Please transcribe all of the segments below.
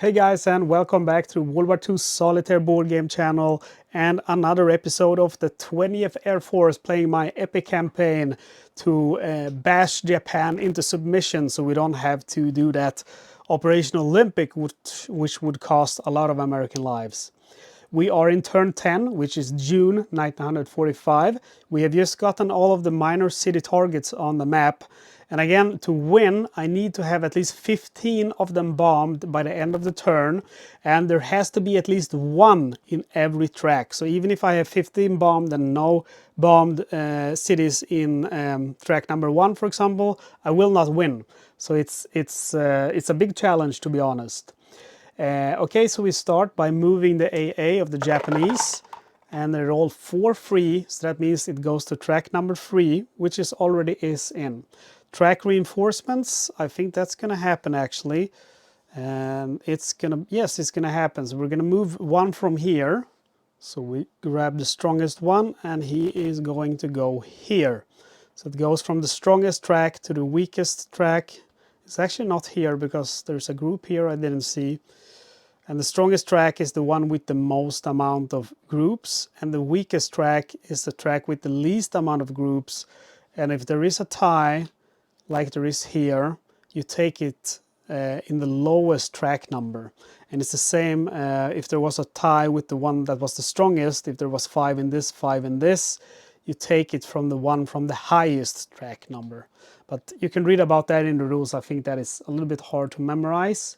Hey guys, and welcome back to World War II Solitaire board game channel and another episode of the 20th Air Force playing my epic campaign to bash Japan into submission so we don't have to do that Operation Olympic, which would cost a lot of American lives. We are in turn 10, which is June 1945. We have just gotten all of the minor city targets on the map. And again, to win, I need to have at least 15 of them bombed by the end of the turn. And there has to be at least one in every track. So even if I have 15 bombed and no bombed cities in track number 1, for example, I will not win. So it's a big challenge, to be honest. Okay, so we start by moving the AA of the Japanese, and they roll 4 free, so that means it goes to track number 3, which is already in. Track reinforcements, I think that's gonna happen actually. And it's gonna happen. So we're gonna move one from here. So we grab the strongest one, and he is going to go here. So it goes from the strongest track to the weakest track. It's actually not here because there's a group here I didn't see. And the strongest track is the one with the most amount of groups, and the weakest track is the track with the least amount of groups. And if there is a tie, like there is here, you take it in the lowest track number. And it's the same if there was a tie with the one that was the strongest. If there was 5 in this, 5 in this, you take it from the one from the highest track number. But you can read about that in the rules. I think that is a little bit hard to memorize.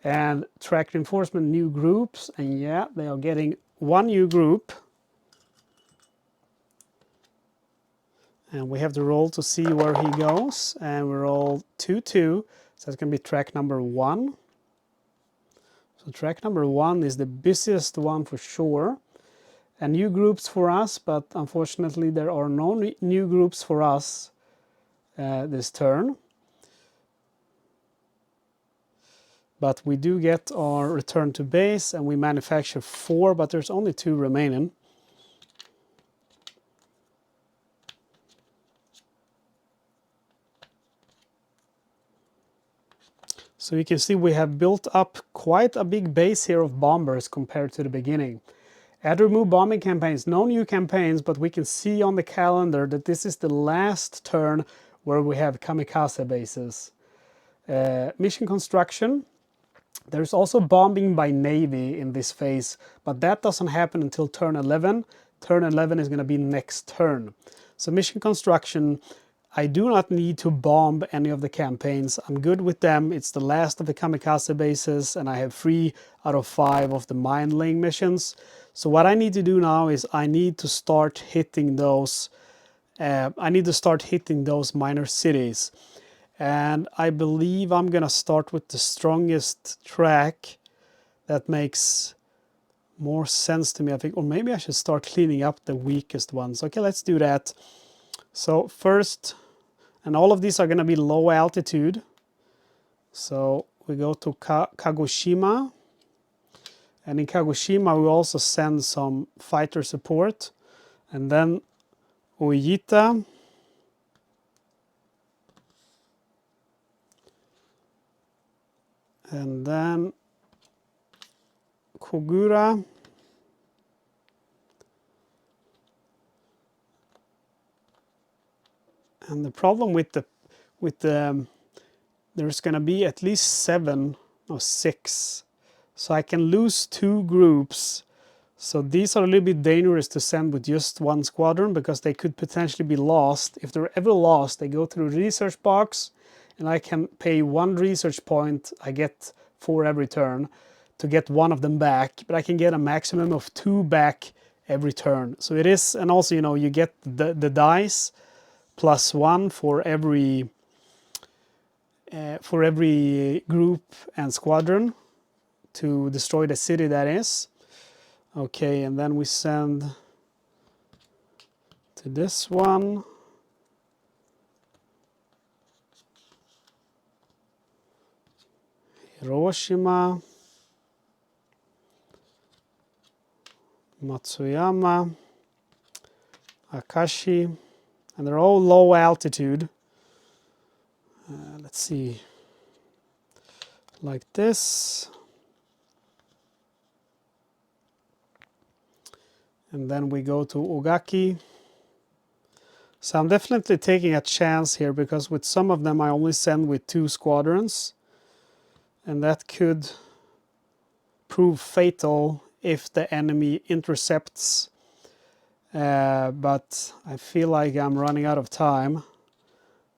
And track reinforcement, new groups, and yeah, they are getting one new group. And we have to roll to see where he goes, and we roll 2-2, so that's going to be track number 1. So track number 1 is the busiest one for sure. And new groups for us, but unfortunately there are no new groups for us this turn. But we do get our return to base, and we manufacture 4, but there's only 2 remaining. So you can see we have built up quite a big base here of bombers compared to the beginning. Add remove bombing campaigns, no new campaigns, but we can see on the calendar that this is the last turn where we have kamikaze bases. Mission construction. There's also bombing by Navy in this phase, but that doesn't happen until turn 11. Turn 11 is going to be next turn. So mission construction, I do not need to bomb any of the campaigns. I'm good with them. It's the last of the kamikaze bases, and I have 3 out of 5 of the mine laying missions. So what I need to do now is I need to start hitting those. Minor cities. And I believe I'm gonna start with the strongest track. That makes more sense to me, I think. Or maybe I should start cleaning up the weakest ones. Okay, let's do that. So first, and all of these are gonna be low altitude. So we go to Kagoshima. And in Kagoshima we also send some fighter support. And then Oita. And then Kogura. And the problem with there's going to be at least 7 or 6. So I can lose 2 groups. So these are a little bit dangerous to send with just 1 squadron because they could potentially be lost. If they're ever lost, they go through a research box, and I can pay 1 research point. I get 4 every turn to get 1 of them back, but I can get a maximum of 2 back every turn. So it is, and also, you know, you get the dice plus 1 for every group and squadron to destroy the city, that is. Okay, and then we send to this one. Hiroshima, Matsuyama, Akashi, and they're all low altitude. Let's see, like this. And then we go to Ogaki. So I'm definitely taking a chance here, because with some of them I only send with 2 squadrons. And that could prove fatal if the enemy intercepts. But I feel like I'm running out of time.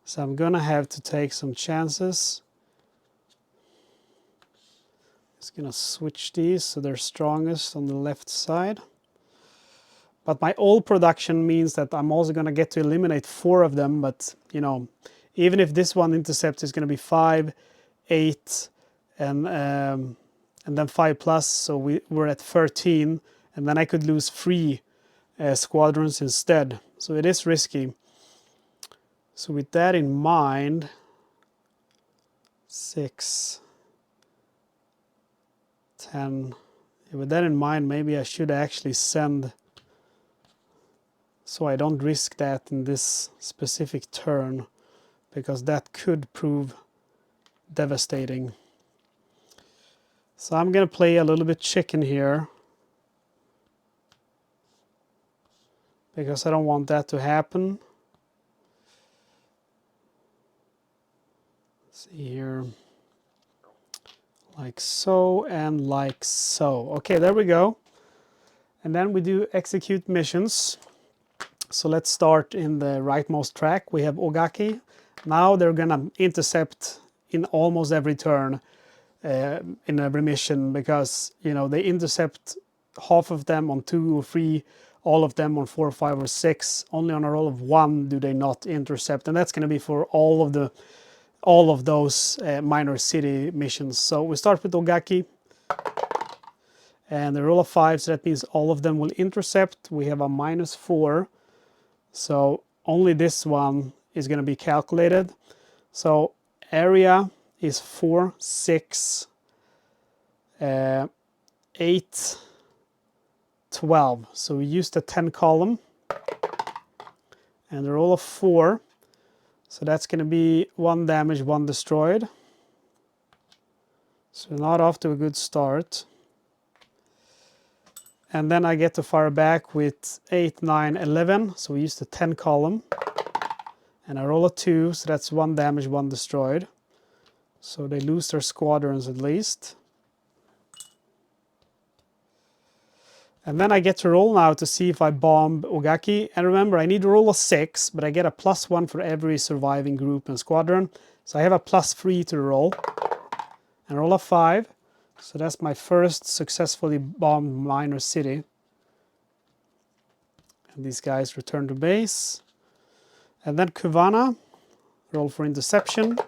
So I'm gonna have to take some chances. Just gonna switch these so they're strongest on the left side. But my old production means that I'm also gonna get to eliminate 4 of them, but you know, even if this one intercepts, is gonna be 5, 8, and then 5 plus, so we're at 13, and then I could lose 3 squadrons instead. So it is risky. So with that in mind, 6, 10. With that in mind, maybe I should actually send, so I don't risk that in this specific turn, because that could prove devastating. So I'm going to play a little bit chicken here, because I don't want that to happen. Let's see here. Like so and like so. Okay, there we go. And then we do execute missions. So let's start in the rightmost track. We have Ogaki. Now they're going to intercept in almost every turn in every mission, because you know they intercept half of them on 2 or 3, all of them on 4, 5, or 6. Only on a roll of 1 do they not intercept, and that's going to be for all of those minor city missions. So we start with Ogaki, and the roll of 5, so that means all of them will intercept. We have a -4, so only this one is going to be calculated. So area is 4, 6, 8, 12. So we use the 10 column, and the roll of 4. So that's going to be 1 damage, 1 destroyed. So we're not off to a good start. And then I get to fire back with 8, 9, 11. So we use the 10 column. And I roll a 2, so that's 1 damage, 1 destroyed. So they lose their squadrons at least. And then I get to roll now to see if I bomb Ogaki. And remember, I need to roll a 6, but I get a +1 for every surviving group and squadron. So I have a +3 to roll. And roll a 5. So that's my first successfully bombed minor city. And these guys return to base. And then Kuvana, roll for interception.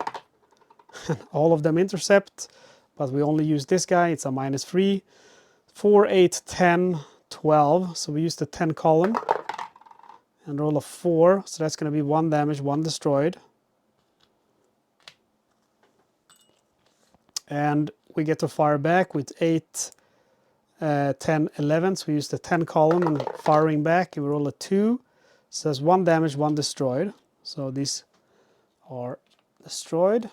All of them intercept, but we only use this guy. It's a -3. 4, 8, 10, 12. So we use the 10 column and roll a 4. So that's going to be 1 damage, 1 destroyed. And we get to fire back with 8, 10, 11. So we use the 10 column and firing back. And we roll a 2. So that's 1 damage, 1 destroyed. So these are destroyed.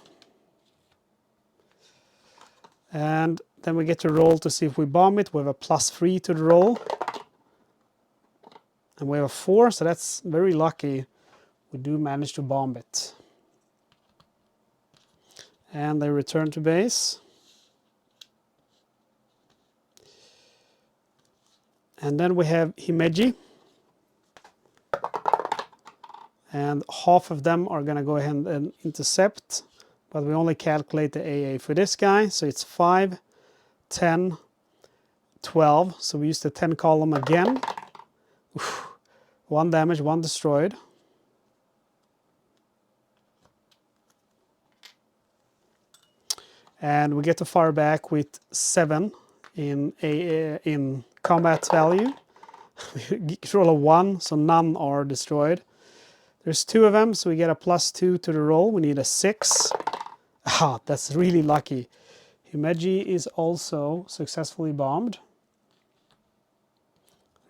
And then we get to roll to see if we bomb it. We have a +3 to the roll. And we have a 4, so that's very lucky. We do manage to bomb it. And they return to base. And then we have Himeji. And half of them are going to go ahead and intercept. But we only calculate the AA for this guy. So it's 5, 10, 12. So we use the 10 column again. Oof. 1 damage, 1 destroyed. And we get to fire back with 7 in combat value. We roll a 1, so none are destroyed. There's 2 of them, so we get a +2 to the roll. We need a 6. Ah, that's really lucky. Himeji is also successfully bombed.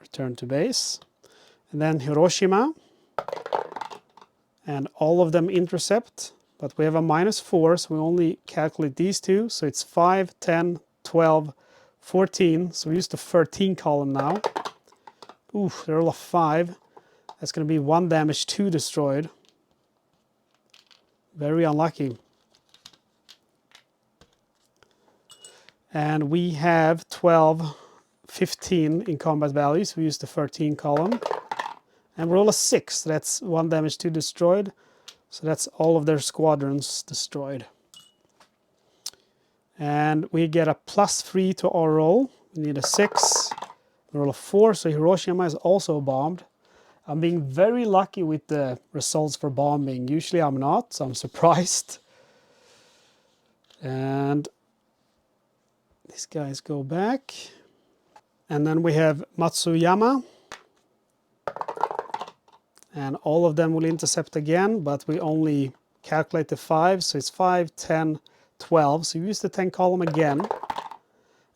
Return to base. And then Hiroshima. And all of them intercept. But we have a -4, so we only calculate these 2. So it's 5, 10, 12, 14. So we use the 13 column now. Oof, the roll of 5. That's going to be 1 damage, 2 destroyed. Very unlucky. And we have 12, 15 in combat values. We use the 13 column. And roll a 6. That's 1 damage, 2 destroyed. So that's all of their squadrons destroyed. And we get a +3 to our roll. We need a 6. We roll a 4, so Hiroshima is also bombed. I'm being very lucky with the results for bombing. Usually I'm not, so I'm surprised. And these guys go back. And then we have Matsuyama. And all of them will intercept again, but we only calculate the 5, so it's 5, 10, 12. So we use the 10 column again.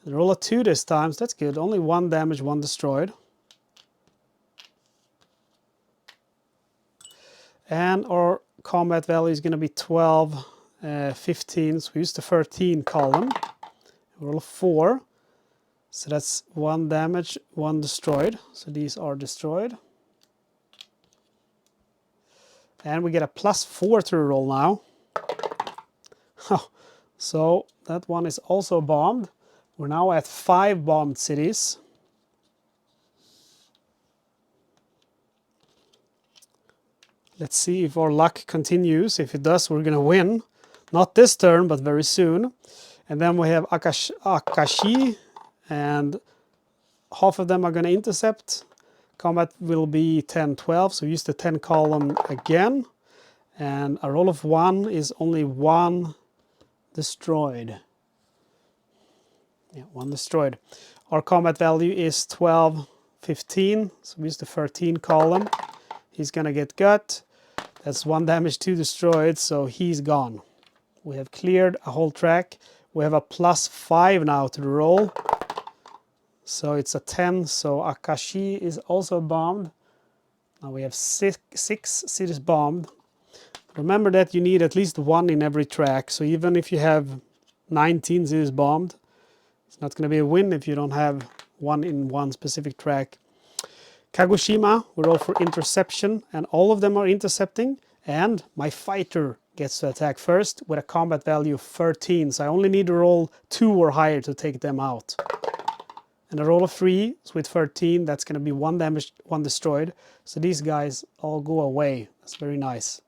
And roll a 2 this time, so that's good. Only 1 damage, 1 destroyed. And our combat value is going to be 12, 15, so we use the 13 column. Roll a 4, so that's 1 damage, 1 destroyed. So these are destroyed. And we get a +4 to the roll now. So that one is also bombed. We're now at 5 bombed cities. Let's see if our luck continues. If it does, we're going to win. Not this turn, but very soon. And then we have Akashi, and half of them are going to intercept. Combat will be 10, 12, so use the 10 column again. And a roll of 1 is only 1 destroyed. Yeah, 1 destroyed. Our combat value is 12, 15, so we use the 13 column. He's going to get gut. That's 1 damage, 2 destroyed, so he's gone. We have cleared a whole track. We have a +5 now to the roll. So it's a 10, so Akashi is also bombed. Now we have 6 cities bombed. Remember that you need at least 1 in every track, so even if you have 19 cities bombed, it's not going to be a win if you don't have 1 in one specific track. Kagoshima, we roll for interception, and all of them are intercepting, and my fighter gets to attack first with a combat value of 13, so I only need to roll 2 or higher to take them out. And a roll of 3, so with 13, that's going to be 1 damage, 1 destroyed. So these guys all go away. That's very nice.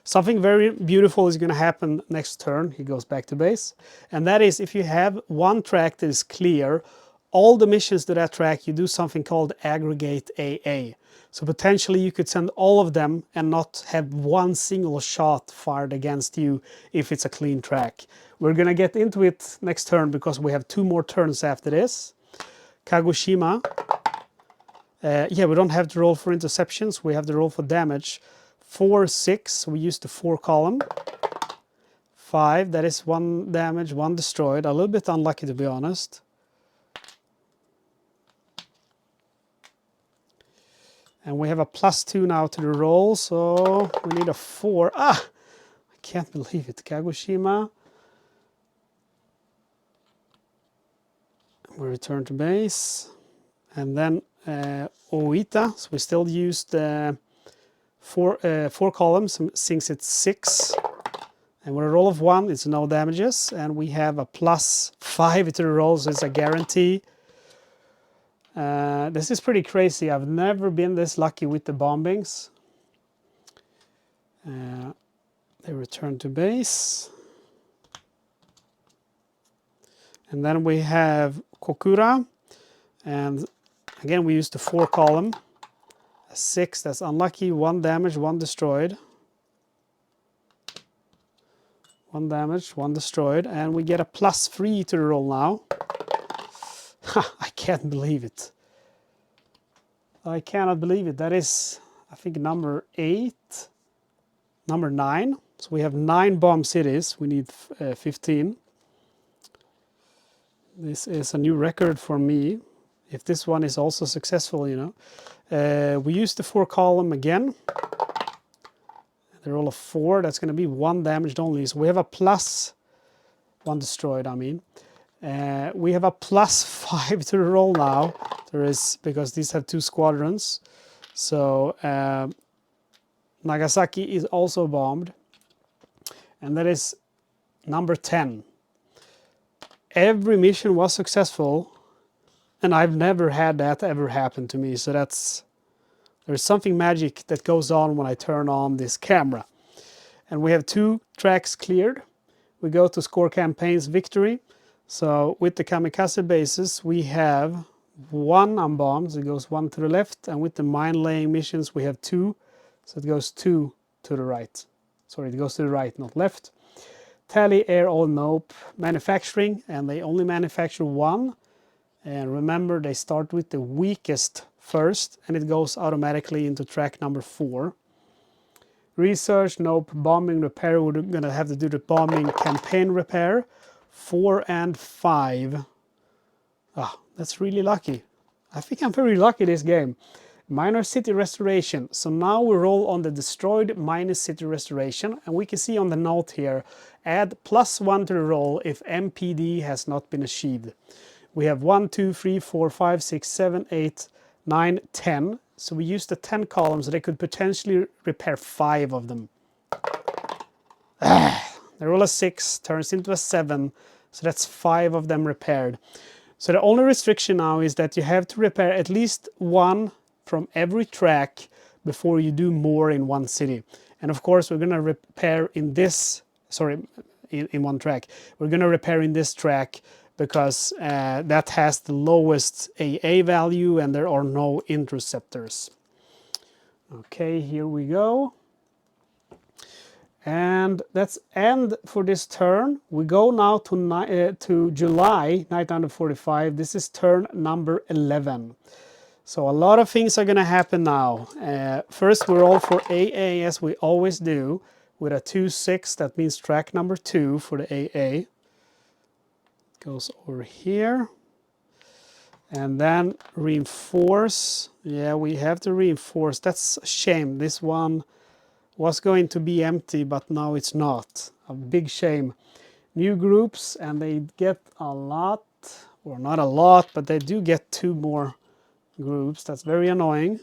Something very beautiful is going to happen next turn. He goes back to base. And that is, if you have one track that is clear, all the missions to that track, you do something called aggregate AA. So potentially you could send all of them and not have one single shot fired against you if it's a clean track. We're going to get into it next turn because we have 2 more turns after this. Kagoshima. Yeah, we don't have to roll for interceptions. We have to roll for damage. 4, 6. We use the 4 column. 5. That is 1 damage, 1 destroyed. A little bit unlucky, to be honest. And we have a +2 now to the roll, so we need a 4. I can't believe it. Kagoshima. We return to base. And then Oita. So we still use the 4 columns since it's 6. And with a roll of 1, it's no damages. And we have a +5 to the roll, so it's a guarantee. This is pretty crazy. I've never been this lucky with the bombings. They return to base. And then we have Kokura. And again, we use the 4 column. A 6, that's unlucky. 1 damage, 1 destroyed. 1 damage, 1 destroyed. And we get a +3 to the roll now. I can't believe it. I cannot believe it. That is, I think, number 8. Number 9. So we have 9 bomb cities. We need 15. This is a new record for me. If this one is also successful, you know. We use the 4 column again. The roll of 4. That's going to be 1 damaged only. So we have a +1 destroyed, I mean. We have a +5 to the roll now. There is, because these have 2 squadrons. So Nagasaki is also bombed. And that is number 10. Every mission was successful. And I've never had that ever happen to me. So there's something magic that goes on when I turn on this camera. And we have 2 tracks cleared. We go to score campaigns victory. So with the kamikaze bases, we have 1 unbombed, so it goes 1 to the left, and with the mine laying missions, we have 2, so it goes 2 to the right. Sorry, it goes to the right, not left. Tally, air, all, nope. Manufacturing, and they only manufacture 1. And remember, they start with the weakest first, and it goes automatically into track number 4. Research, nope. Bombing, repair, we're gonna have to do the bombing campaign repair. 4 and 5. Ah, that's really lucky. I think I'm very lucky this game. Minor city restoration. So now we roll on the destroyed minus city restoration, and we can see on the note here, add +1 to the roll if MPD has not been achieved. We have 1, 2, 3, 4, 5, 6, 7, 8, 9, 10. So we use the 10 columns, so they could potentially repair 5 of them. They roll a 6, turns into a 7, so that's 5 of them repaired. So the only restriction now is that you have to repair at least 1 from every track before you do more in one city. And of course we're going to repair in this, in one track. We're going to repair in this track because that has the lowest AA value and there are no interceptors. Okay, here we go. And that's end for this turn. We go now to July 1945. This is turn number 11. So a lot of things are going to happen now. First, we roll for AA as we always do with a 2-6. That means track number 2 for the AA. It goes over here. And then reinforce. Yeah, we have to reinforce. That's a shame. This one was going to be empty, but now it's not. A big shame. New groups, and they get a lot, or not a lot, but they do get 2 more groups. That's very annoying,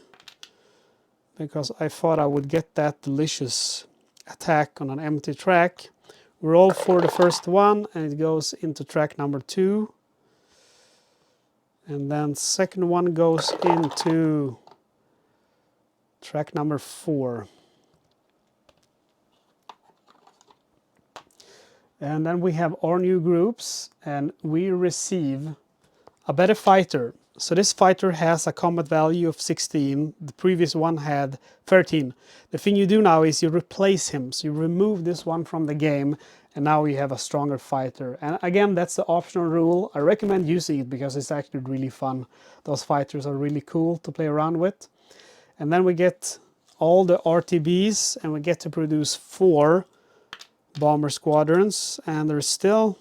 because I thought I would get that delicious attack on an empty track. We roll for the first one, and it goes into track number 2. And then second one goes into track number 4. And then we have our new groups, and we receive a better fighter. So this fighter has a combat value of 16. The previous one had 13. The thing you do now is you replace him. So you remove this one from the game, and now you have a stronger fighter. And again, that's the optional rule. I recommend using it because it's actually really fun. Those fighters are really cool to play around with. And then we get all the RTBs, and we get to produce 4 bomber squadrons, and there's still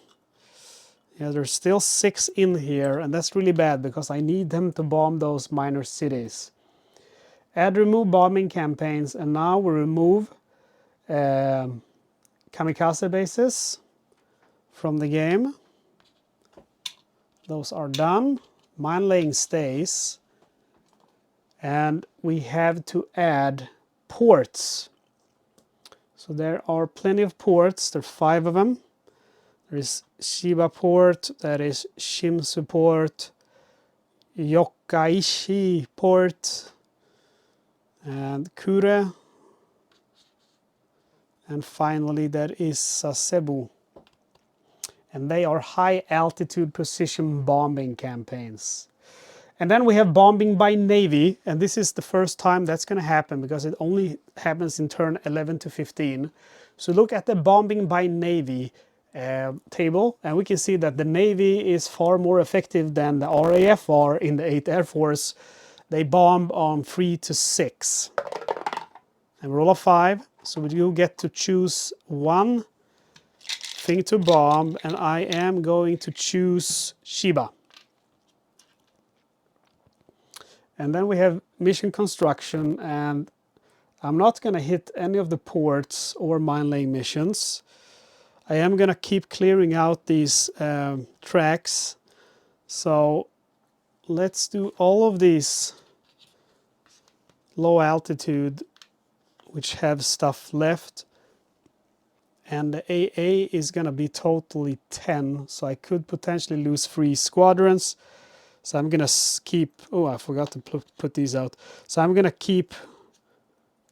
6 in here, and that's really bad because I need them to bomb those minor cities. Add remove bombing campaigns, and now we remove kamikaze bases from the game. Those are done. Mine laying stays, and we have to add ports. So there are plenty of ports. There are 5 of them. There is Shiba port, that is Shimsu port, Yokkaichi port, and Kure. And finally there is Sasebo. And they are high altitude precision bombing campaigns. And then we have bombing by Navy, and this is the first time that's going to happen because it only happens in turn 11 to 15. So look at the bombing by Navy table, and we can see that the Navy is far more effective than the RAF are in the 8th Air Force. They bomb on 3 to 6. And roll a 5, so you get to choose one thing to bomb, and I am going to choose Shiba. And then we have mission construction, and I'm not going to hit any of the ports or mine laying missions. I am gonna keep clearing out these tracks. So let's do all of these low altitude which have stuff left. And the AA is gonna be totally 10, so I could potentially lose 3 squadrons. So I'm gonna keep, oh, I forgot to put these out. So I'm gonna keep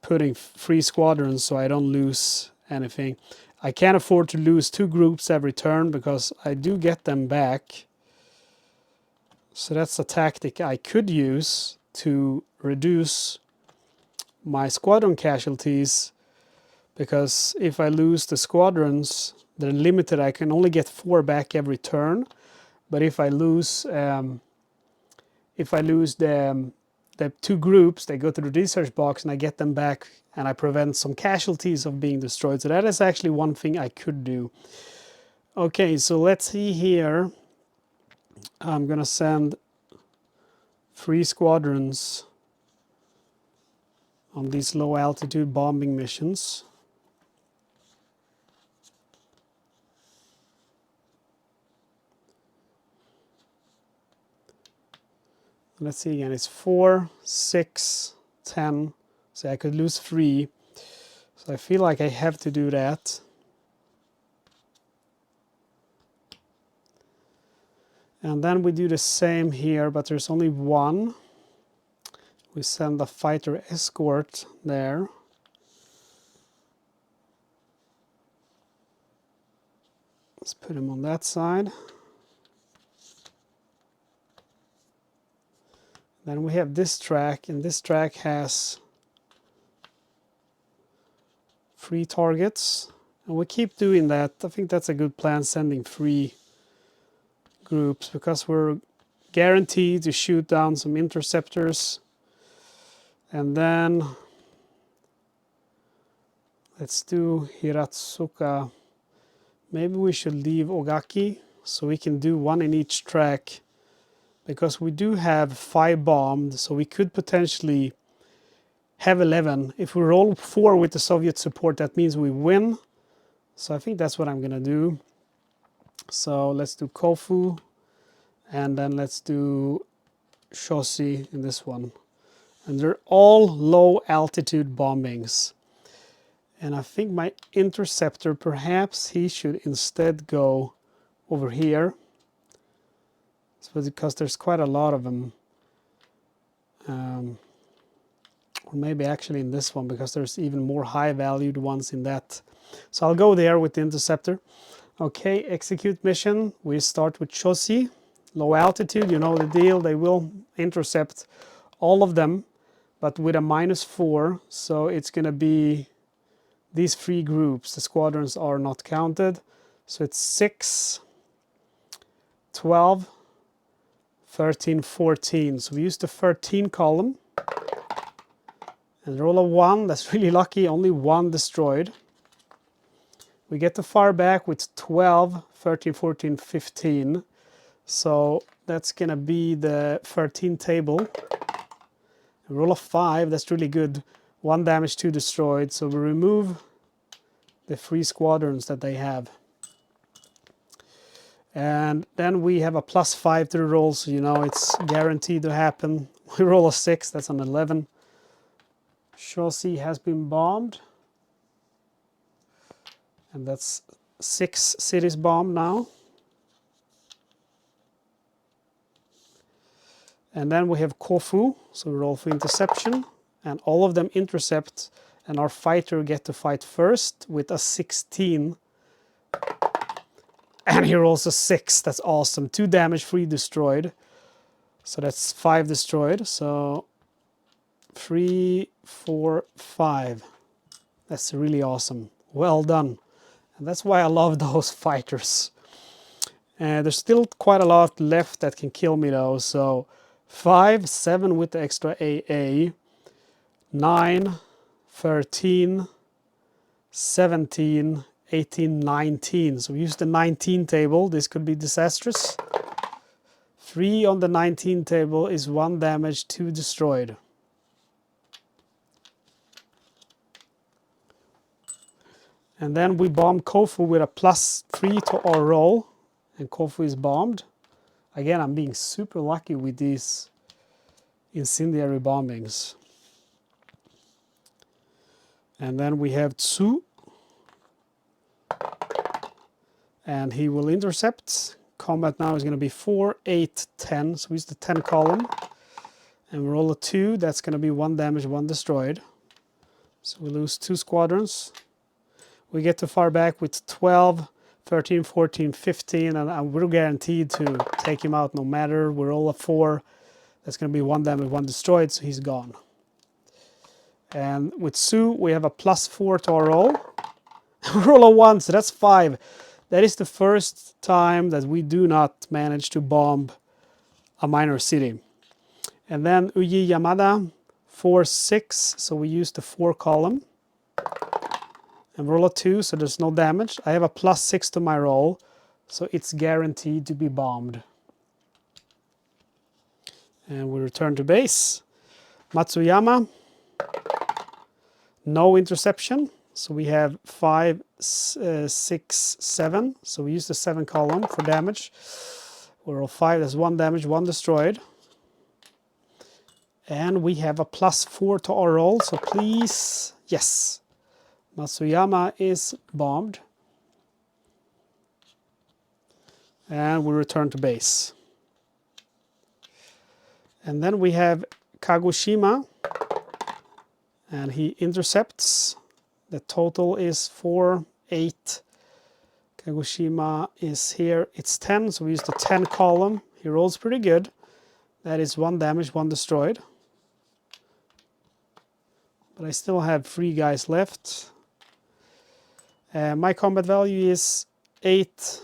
putting 3 squadrons so I don't lose anything. I can't afford to lose 2 groups every turn because I do get them back. So that's a tactic I could use to reduce my squadron casualties, because if I lose the squadrons, they're limited. I can only get 4 back every turn. But if I lose the 2 groups, they go to the research box and I get them back and I prevent some casualties of being destroyed. So that is actually one thing I could do. Okay, so let's see here. I'm gonna send 3 squadrons on these low altitude bombing missions. Let's see again, it's 4, 6, 10. So I could lose 3. So I feel like I have to do that. And then we do the same here, but there's only 1. We send a fighter escort there. Let's put him on that side. Then we have this track, and this track has 3 targets. And we keep doing that. I think that's a good plan, sending 3 groups, because we're guaranteed to shoot down some interceptors. And then let's do Hiratsuka. Maybe we should leave Ogaki so we can do 1 in each track, because we do have 5 bombed, so we could potentially have 11. If we roll 4 with the Soviet support, that means we win. So I think that's what I'm gonna do. So let's do Kofu, and then let's do Shoshi in this one. And they're all low altitude bombings. And I think my interceptor, perhaps he should instead go over here. So because there's quite a lot of them. Or maybe actually in this one, because there's even more high valued ones in that. So I'll go there with the interceptor. Okay, execute mission. We start with Shoshi. Low altitude, you know the deal. They will intercept all of them, but with a -4. So it's going to be these 3 groups. The squadrons are not counted. So it's 6, 12, 13, 14. So we use the 13 column. And roll a 1. That's really lucky. Only 1 destroyed. We get to fire back with 12, 13, 14, 15. So that's going to be the 13 table. Roll a 5. That's really good. 1 damage, 2 destroyed. So we remove the 3 squadrons that they have. And then we have a +5 to the roll, so you know it's guaranteed to happen. We roll a 6. That's an 11. Shoshi has been bombed. And that's 6 cities bombed now. And then we have Kofu, so we roll for interception. And all of them intercept, and our fighter get to fight first with a 16. And he rolls a 6, that's awesome. 2 damage, 3 destroyed. So that's 5 destroyed, so 3, 4, 5. That's really awesome. Well done. And that's why I love those fighters. There's still quite a lot left that can kill me though. So 5, 7 with the extra AA, 9, 13, 17, 18, 19. So we use the 19 table. This could be disastrous. 3 on the 19 table is 1 damage, 2 destroyed. And then we bombed Kofu with a +3 to our roll. And Kofu is bombed. Again, I'm being super lucky with these incendiary bombings. And then we have Tsu. And he will intercept. Combat now is going to be 4, 8, 10. So he's the 10 column. And we roll a 2. That's going to be 1 damage, 1 destroyed. So we lose 2 squadrons. We get to far back with 12, 13, 14, 15. And we're guaranteed to take him out no matter. We roll a 4. That's going to be 1 damage, 1 destroyed. So he's gone. And with Tsu, we have a +4 to our roll. Roll a 1, so that's 5. That is the first time that we do not manage to bomb a minor city. And then Uji Yamada, 4, 6. So we use the 4 column. And roll a 2, so there's no damage. I have a +6 to my roll, so it's guaranteed to be bombed. And we return to base. Matsuyama, no interception. So we have 5, 6, 7. So we use the 7 column for damage. We roll 5, that's 1 damage, 1 destroyed. And we have a +4 to our roll, so please, yes. Matsuyama is bombed. And we return to base. And then we have Kagoshima. And he intercepts. The total is 4, 8. Kagoshima is here. It's 10, so we use the 10 column. He rolls pretty good. That is 1 damage, 1 destroyed. But I still have 3 guys left. My combat value is 8,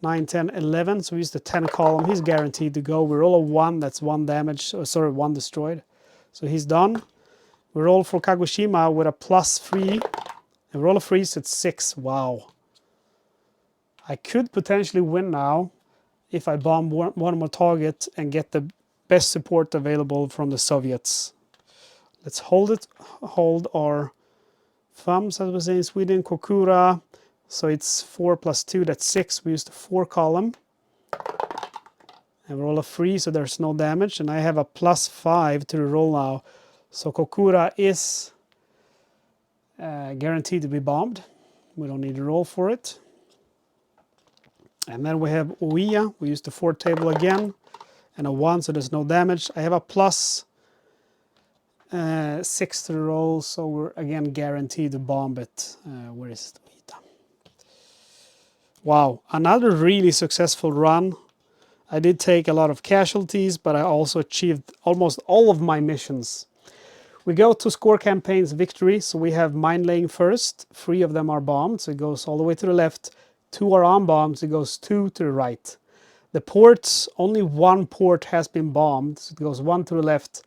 9, 10, 11. So we use the 10 column. He's guaranteed to go. We roll a 1. That's 1 damage. Oh, sorry, 1 destroyed. So he's done. We roll for Kagoshima with a +3. And roll a 3, so it's 6. Wow. I could potentially win now if I bomb one more target and get the best support available from the Soviets. Let's hold our thumbs, as we say in Sweden, Kokura. So it's 4 + 2, that's 6. We use the 4 column. And roll a 3, so there's no damage. And I have a +5 to the roll now. So Kokura is guaranteed to be bombed. We don't need to roll for it. And then we have Oiya. We use the 4 table again. And a 1, so there's no damage. I have a +6 to the roll, so we're again guaranteed to bomb it. Where is Oiya? Wow, another really successful run. I did take a lot of casualties, but I also achieved almost all of my missions. We go to score campaigns victory, so we have mine laying first. 3 of them are bombed, so it goes all the way to the left. 2 are unbombed, so it goes 2 to the right. The ports, only 1 port has been bombed, so it goes 1 to the left.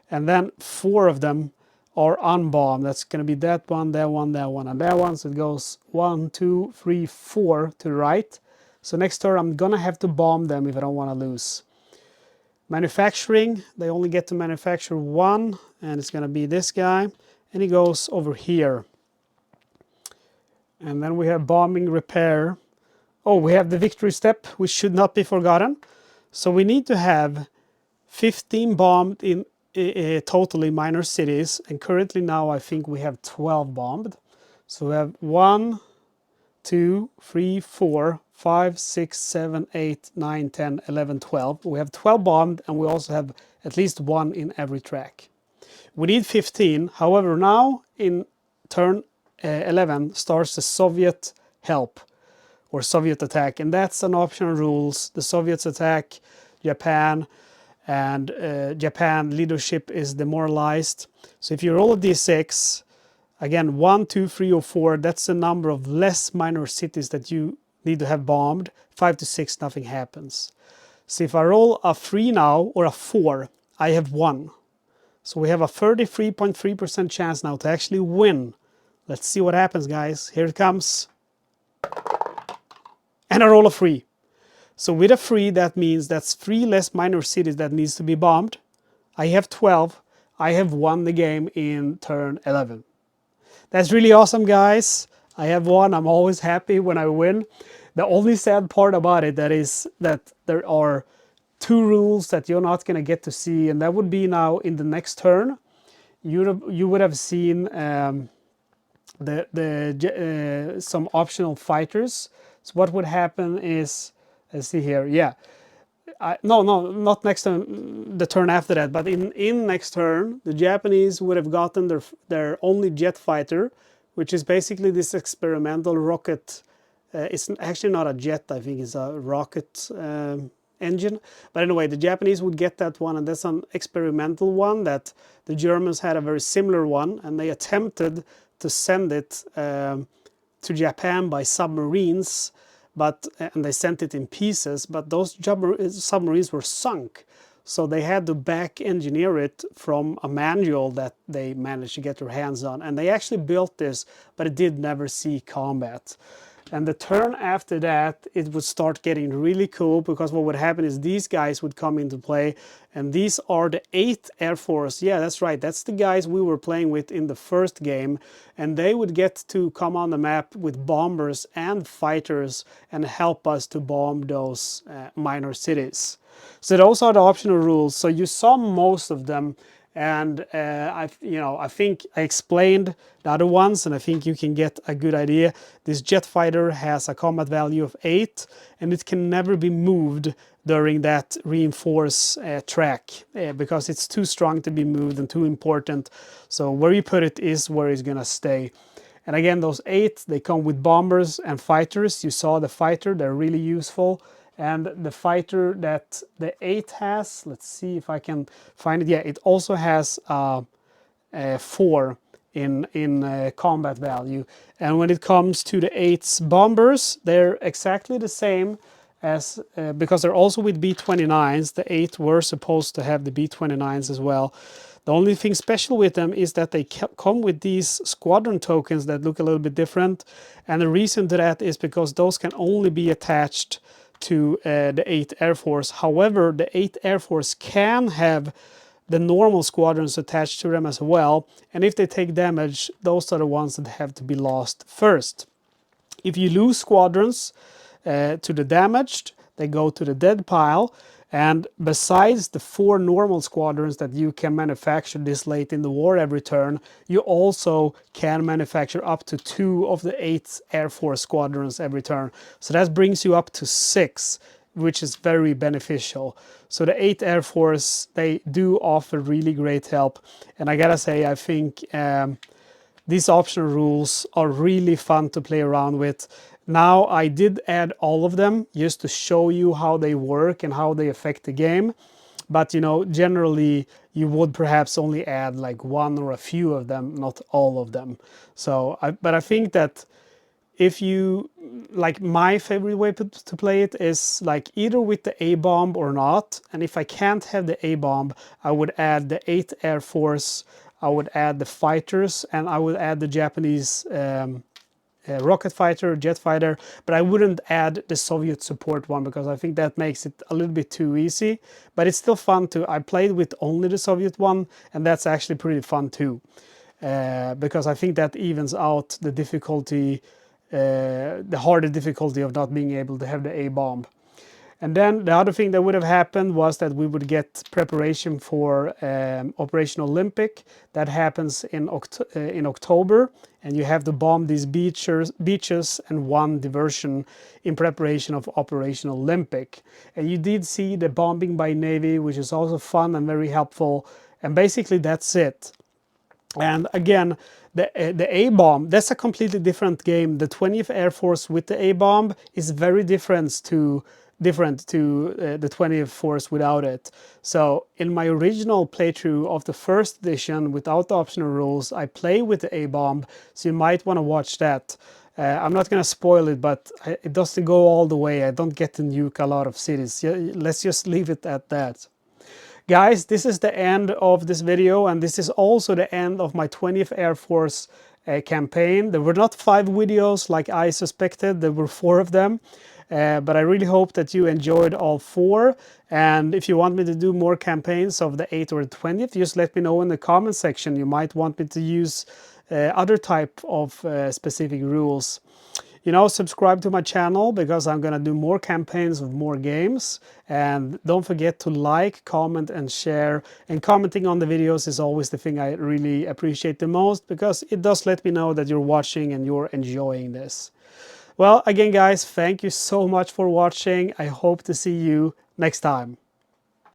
And then 4 of them are unbombed. That's going to be that one, that one, that one, and that one. So it goes 1, 2, 3, 4 to the right. So next turn I'm going to have to bomb them if I don't want to lose. Manufacturing, they only get to manufacture 1, and it's going to be this guy, and he goes over here. And then we have bombing repair. Oh, we have the victory step, which should not be forgotten. So we need to have 15 bombed in totally minor cities, and currently now I think we have 12 bombed. So we have 1, 2, 3, 4, 5, 6, 7, 8, 9, 10, 11, 12. We have 12 bombed, and we also have at least 1 in every track. We need 15. However, now in turn 11 starts the Soviet help or Soviet attack, and that's an optional rules. The Soviets attack Japan, and Japan leadership is demoralized. So if you roll a d6, again 1, 2, 3, or 4, that's the number of less minor cities that you need to have bombed. 5 to 6, nothing happens. So if I roll a 3 now or a 4, I have 1. So we have a 33.3% chance now to actually win. Let's see what happens, guys. Here it comes. And I roll a 3. So with a 3, that means that's 3 less minor cities that needs to be bombed. I have 12. I have won the game in turn 11. That's really awesome, guys. I have won. I'm always happy when I win. The only sad part about it that is that there are 2 rules that you're not going to get to see, and that would be now in the next turn. You would have seen some optional fighters. So what would happen is, let's see here, yeah. No, not next turn, the turn after that, but in next turn, the Japanese would have gotten their only jet fighter, which is basically this experimental rocket. It's actually not a jet, I think it's a rocket engine. But anyway, the Japanese would get that one, and that's an experimental one that the Germans had a very similar one, and they attempted to send it to Japan by submarines, and they sent it in pieces, but those submarines were sunk. So they had to back engineer it from a manual that they managed to get their hands on. And they actually built this, but it did never see combat. And the turn after that, it would start getting really cool, because what would happen is these guys would come into play, and these are the 8th Air Force. Yeah, that's right. That's the guys we were playing with in the first game, and they would get to come on the map with bombers and fighters and help us to bomb those minor cities. So those are the optional rules. So you saw most of them. And I think I explained the other ones, and I think you can get a good idea. This jet fighter has a combat value of 8, and it can never be moved during that reinforce track because it's too strong to be moved and too important. So where you put it is where it's gonna stay. And again, those 8, they come with bombers and fighters. You saw the fighter, they're really useful. And the fighter that the 8 has, let's see if I can find it. Yeah, it also has 4 in combat value. And when it comes to the 8's bombers, they're exactly the same as, because they're also with B-29s. The 8 were supposed to have the B-29s as well. The only thing special with them is that they come with these squadron tokens that look a little bit different. And the reason to that is because those can only be attached to the 8th Air Force. However, the 8th Air Force can have the normal squadrons attached to them as well. And if they take damage, those are the ones that have to be lost first. If you lose squadrons to the damaged, they go to the dead pile. And besides the 4 normal squadrons that you can manufacture this late in the war every turn, you also can manufacture up to 2 of the 8th Air Force squadrons every turn. So that brings you up to 6, which is very beneficial. So the 8th Air Force, they do offer really great help. And I gotta say, I think these optional rules are really fun to play around with. Now, I did add all of them just to show you how they work and how they affect the game. But, generally, you would perhaps only add like 1 or a few of them, not all of them. So, but I think that if you, like, my favorite way to play it is like either with the A-bomb or not. And if I can't have the A-bomb, I would add the 8th Air Force, I would add the fighters, and I would add the Japanese rocket fighter, jet fighter, but I wouldn't add the Soviet support one because I think that makes it a little bit too easy. But it's still fun to. I played with only the Soviet one, and that's actually pretty fun too, because I think that evens out the difficulty, the harder difficulty of not being able to have the A-bomb. And then the other thing that would have happened was that we would get preparation for Operation Olympic. That happens in October, and you have to bomb these beaches and 1 diversion in preparation of Operation Olympic. And you did see the bombing by Navy, which is also fun and very helpful. And basically that's it. And again, the A-bomb, that's a completely different game. The 20th Air Force with the A-bomb is very different to the 20th Force without it. So in my original playthrough of the first edition without the optional rules, I play with the A-bomb, so you might want to watch that. I'm not going to spoil it, but it doesn't go all the way. I don't get to nuke a lot of cities. Let's just leave it at that. Guys, this is the end of this video, and this is also the end of my 20th Air Force campaign. There were not 5 videos like I suspected, there were 4 of them. But I really hope that you enjoyed all 4. And if you want me to do more campaigns of the 8th or the 20th, just let me know in the comment section. You might want me to use other type of specific rules. You know, subscribe to my channel because I'm gonna do more campaigns with more games. And don't forget to like, comment, and share. And commenting on the videos is always the thing I really appreciate the most, because it does let me know that you're watching and you're enjoying this. Well, again, guys, thank you so much for watching. I hope to see you next time.